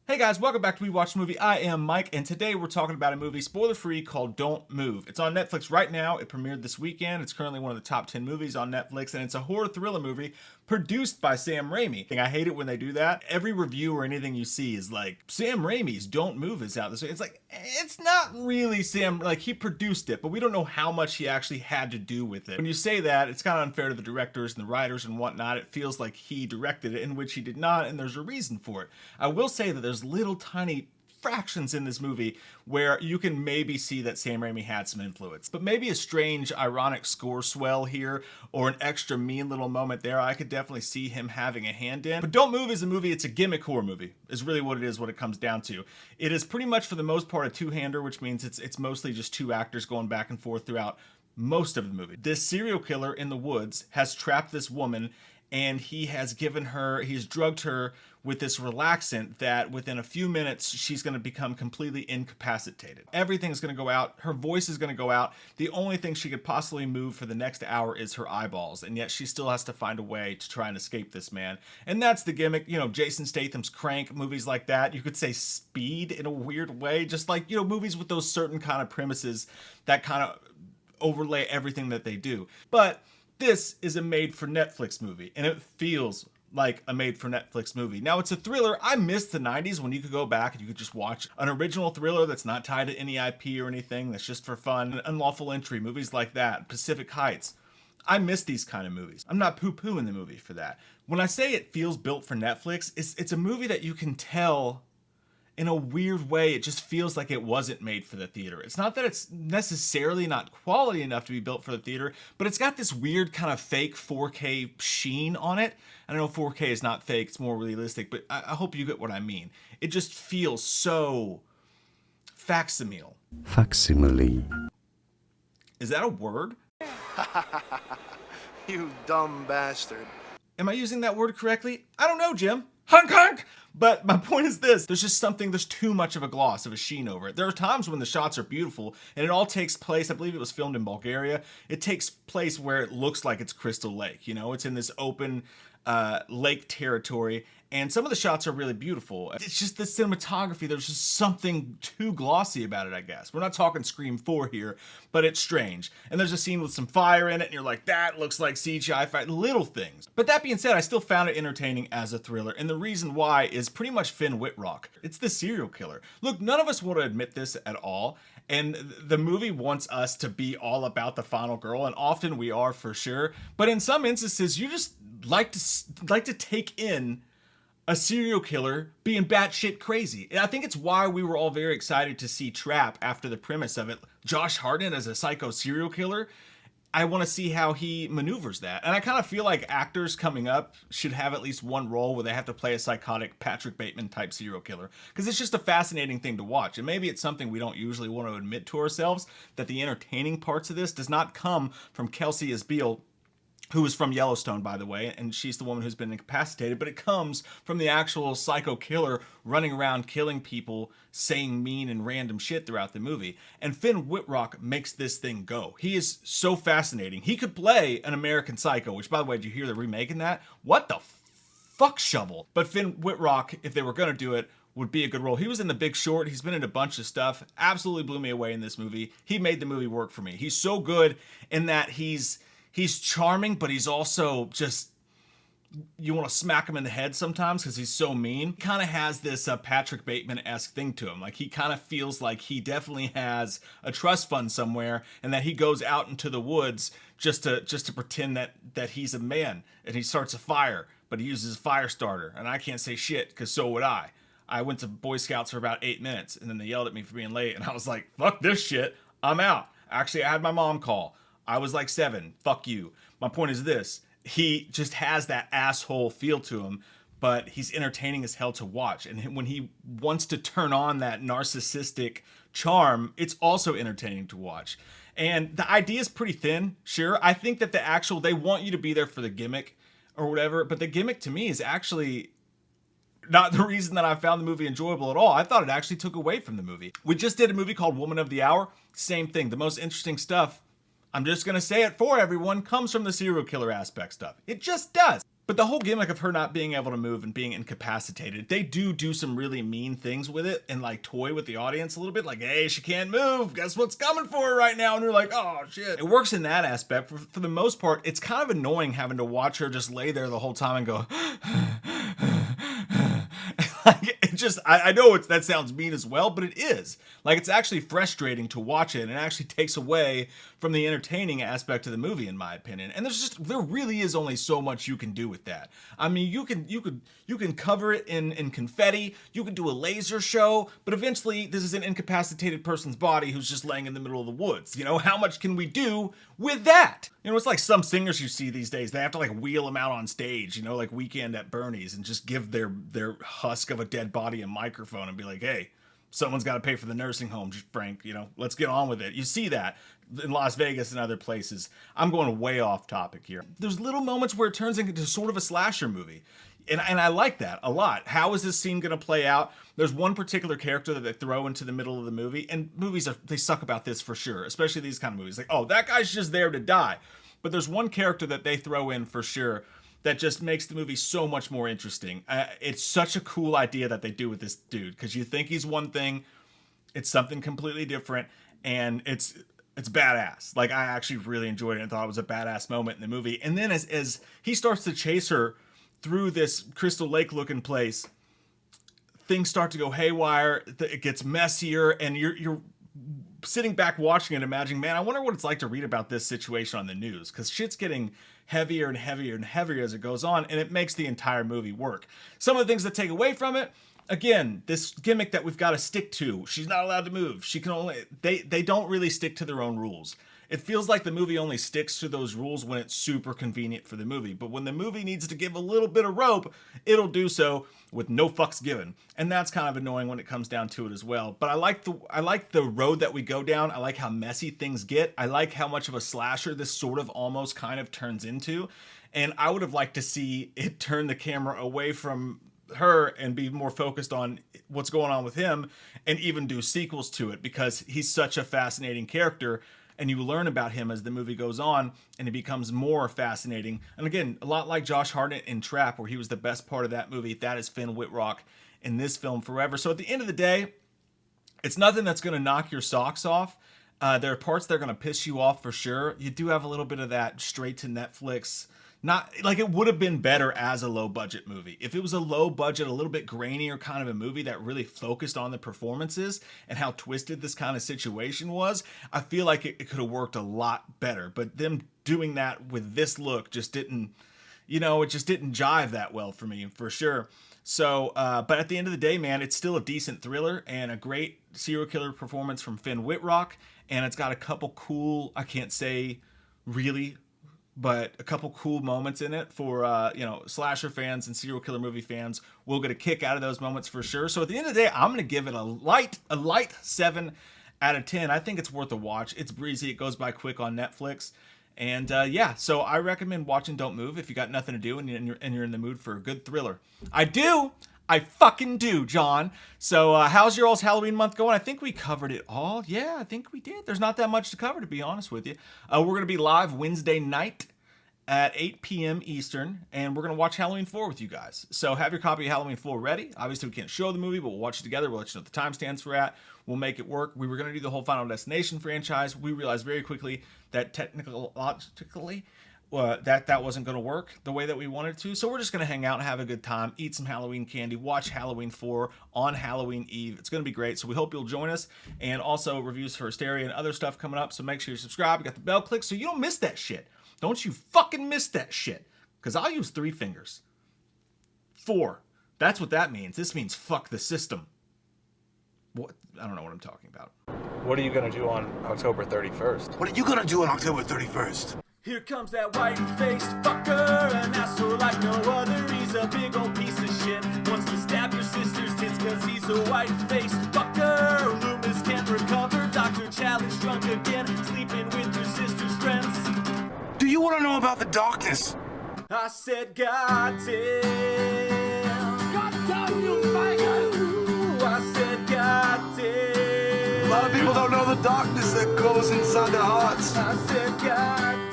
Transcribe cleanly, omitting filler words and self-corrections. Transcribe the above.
Hey guys, welcome back to We Watch Movie. I am Mike, and today we're talking about a movie, spoiler-free, called Don't Move. It's on Netflix right now. It premiered this weekend. It's currently one of the top 10 movies on Netflix, and it's a horror thriller movie produced by Sam Raimi. I hate it when they do that. Every review or anything you see is like, Sam Raimi's Don't Move is out this way. It's like, it's not really Sam, like he produced it, but we don't know how much he actually had to do with it. When you say that, it's kind of unfair to the directors and the writers and whatnot. It feels like he directed it, in which he did not, and there's a reason for it. I will say that there's little tiny fractions in this movie where you can maybe see that Sam Raimi had some influence. But maybe a strange, ironic score swell here or an extra mean little moment there, I could definitely see him having a hand in. But Don't Move is a movie, it's a gimmick horror movie, is really what it is, what it comes down to. It is pretty much for the most part a two-hander, which means it's mostly just two actors going back and forth throughout most of the movie. This serial killer in the woods has trapped this woman, and he's drugged her with this relaxant that within a few minutes she's going to become completely incapacitated. Everything's going to go out. Her voice is going to go out. The only thing she could possibly move for the next hour is her eyeballs, and yet she still has to find a way to try and escape this man. And that's the gimmick. You know, Jason Statham's Crank, movies like that. You could say Speed in a weird way, just like, you know, movies with those certain kind of premises that kind of overlay everything that they do. But this is a made-for-Netflix movie, and it feels like a made-for-Netflix movie. Now, it's a thriller. I miss the 90s when you could go back and you could just watch an original thriller that's not tied to any IP or anything, that's just for fun. Unlawful Entry, movies like that, Pacific Heights. I miss these kind of movies. I'm not poo-pooing the movie for that. When I say it feels built for Netflix, it's a movie that you can tell in a weird way, it just feels like it wasn't made for the theater. It's not that it's necessarily not quality enough to be built for the theater, but it's got this weird kind of fake 4K sheen on it. I know 4K is not fake, it's more realistic, but I hope you get what I mean. It just feels so facsimile. Facsimile. Is that a word? You dumb bastard. Am I using that word correctly? I don't know, Jim. Hunk hunk! But my point is this, there's too much of a gloss, of a sheen over it. There are times when the shots are beautiful, and it all takes place, I believe it was filmed in Bulgaria, it takes place where it looks like it's Crystal Lake, you know? It's in this open lake territory, and some of the shots are really beautiful. It's just the cinematography, there's just something too glossy about it, I guess. We're not talking Scream 4 here, but it's strange. And there's a scene with some fire in it, and you're like, that looks like CGI fire, little things. But that being said, I still found it entertaining as a thriller, and the reason why is pretty much Finn Wittrock. It's the serial killer. Look, none of us want to admit this at all, and the movie wants us to be all about the final girl, and often we are for sure, but in some instances, you just like to take in a serial killer being batshit crazy. And I think it's why we were all very excited to see Trap after the premise of it. Josh Hartnett as a psycho serial killer. I want to see how he maneuvers that. And I kind of feel like actors coming up should have at least one role where they have to play a psychotic Patrick Bateman type serial killer. Because it's just a fascinating thing to watch. And maybe it's something we don't usually want to admit to ourselves, that the entertaining parts of this does not come from Kelsey Asbeal, who is from Yellowstone, by the way, and she's the woman who's been incapacitated, but it comes from the actual psycho killer running around killing people, saying mean and random shit throughout the movie. And Finn Wittrock makes this thing go. He is so fascinating. He could play an American Psycho, which, by the way, did you hear they're remaking that? What the fuck, shovel? But Finn Wittrock, if they were going to do it, would be a good role. He was in The Big Short. He's been in a bunch of stuff. Absolutely blew me away in this movie. He made the movie work for me. He's so good in that he's charming, but he's also just, you want to smack him in the head sometimes because he's so mean. He kind of has this Patrick Bateman-esque thing to him. Like, he kind of feels like he definitely has a trust fund somewhere, and that he goes out into the woods just to pretend that he's a man, and he starts a fire, but he uses a fire starter, and I can't say shit because so would I. I went to Boy Scouts for about 8 minutes, and then they yelled at me for being late, and I was like, fuck this shit, I'm out. Actually, I had my mom call. I was like 7. Fuck you. My point is this. He just has that asshole feel to him, but he's entertaining as hell to watch. And when he wants to turn on that narcissistic charm, it's also entertaining to watch. And the idea is pretty thin, sure. I think that they want you to be there for the gimmick or whatever, but the gimmick to me is actually not the reason that I found the movie enjoyable at all. I thought it actually took away from the movie. We just did a movie called Woman of the Hour. Same thing. The most interesting stuff, I'm just going to say it for everyone, comes from the serial killer aspect stuff. It just does. But the whole gimmick of her not being able to move and being incapacitated, they do some really mean things with it and like toy with the audience a little bit. Like, hey, she can't move. Guess what's coming for her right now? And you're like, oh shit. It works in that aspect. For the most part, it's kind of annoying having to watch her just lay there the whole time and go, like, it just, I know that sounds mean as well, but it is. Like, it's actually frustrating to watch it, and it actually takes away from the entertaining aspect of the movie, in my opinion. And there really is only so much you can do with that. I mean, you can cover it in confetti, you can do a laser show, but eventually this is an incapacitated person's body who's just laying in the middle of the woods. You know, how much can we do with that? You know, it's like some singers you see these days, they have to like wheel them out on stage, you know, like Weekend at Bernie's, and just give their husk of a dead body a microphone and be like, hey, someone's got to pay for the nursing home, Frank, you know, let's get on with it. You see that in Las Vegas and other places. I'm going way off topic here. There's little moments where it turns into sort of a slasher movie. And I like that a lot. How is this scene going to play out? There's one particular character that they throw into the middle of the movie, and movies they suck about this for sure, especially these kind of movies. Like, oh, that guy's just there to die. But there's one character that they throw in for sure that just makes the movie so much more interesting. It's such a cool idea that they do with this dude, because you think he's one thing, it's something completely different, and it's badass. Like, I actually really enjoyed it and thought it was a badass moment in the movie. And then as he starts to chase her through this Crystal Lake looking place, things start to go haywire. It gets messier, and you're sitting back watching it, imagining, man, I wonder what it's like to read about this situation on the news, because shit's getting heavier and heavier and heavier as it goes on, and it makes the entire movie work. Some of the things that take away from it, again, this gimmick that we've got to stick to. She's not allowed to move. She can only, they don't really stick to their own rules. It feels like the movie only sticks to those rules when it's super convenient for the movie. But when the movie needs to give a little bit of rope, it'll do so with no fucks given. And that's kind of annoying when it comes down to it as well. But I like the road that we go down. I like how messy things get. I like how much of a slasher this sort of almost kind of turns into. And I would have liked to see it turn the camera away from her and be more focused on what's going on with him, and even do sequels to it, because he's such a fascinating character. And you learn about him as the movie goes on, and it becomes more fascinating. And again, a lot like Josh Hartnett in Trap, where he was the best part of that movie. That is Finn Wittrock in this film forever. So at the end of the day, it's nothing that's going to knock your socks off. There are parts that are going to piss you off for sure. You do have a little bit of that straight to Netflix. Not like, it would have been better as a low budget movie. If it was a low budget, a little bit grainier kind of a movie that really focused on the performances and how twisted this kind of situation was, I feel like it could have worked a lot better. But them doing that with this look just didn't, you know, it just didn't jive that well for me, for sure. So, but at the end of the day, man, it's still a decent thriller and a great serial killer performance from Finn Wittrock. And it's got a couple cool, I can't say really, but a couple cool moments in it for, you know, slasher fans and serial killer movie fans will get a kick out of those moments for sure. So at the end of the day, I'm going to give it a light 7 out of 10. I think it's worth a watch. It's breezy. It goes by quick on Netflix. And yeah, so I recommend watching Don't Move if you got nothing to do and you're in the mood for a good thriller. I fucking do, John. So how's your all's Halloween month going? I think we covered it all. Yeah, I think we did. There's not that much to cover, to be honest with you. We're going to be live Wednesday night at 8 p.m. Eastern, and we're going to watch Halloween 4 with you guys. So have your copy of Halloween 4 ready. Obviously, we can't show the movie, but we'll watch it together. We'll let you know what the timestamps we're at. We'll make it work. We were going to do the whole Final Destination franchise. We realized very quickly that technically that wasn't going to work the way that we wanted to. So we're just going to hang out and have a good time, eat some Halloween candy, watch Halloween 4 on Halloween Eve. It's going to be great. So we hope you'll join us. And also reviews for Hysteria and other stuff coming up. So make sure you subscribe. You got the bell click so you don't miss that shit. Don't you fucking miss that shit. Because I'll use 3 fingers. 4. That's what that means. This means fuck the system. What? I don't know what I'm talking about. What are you gonna do on October 31st? What are you gonna do on October 31st? Here comes that white-faced fucker, an asshole like no other. He's a big old piece of shit. Wants to stab your sister's tits cause he's a white-faced fucker. Loomis can't recover. Dr. Challenge drunk again, sleeping with your sister's friends. Do you want to know about the darkness? I said, goddamn. Goddamn you faggot! I said, goddamn. A lot of people don't know the darkness that goes inside their hearts. I said, goddamn.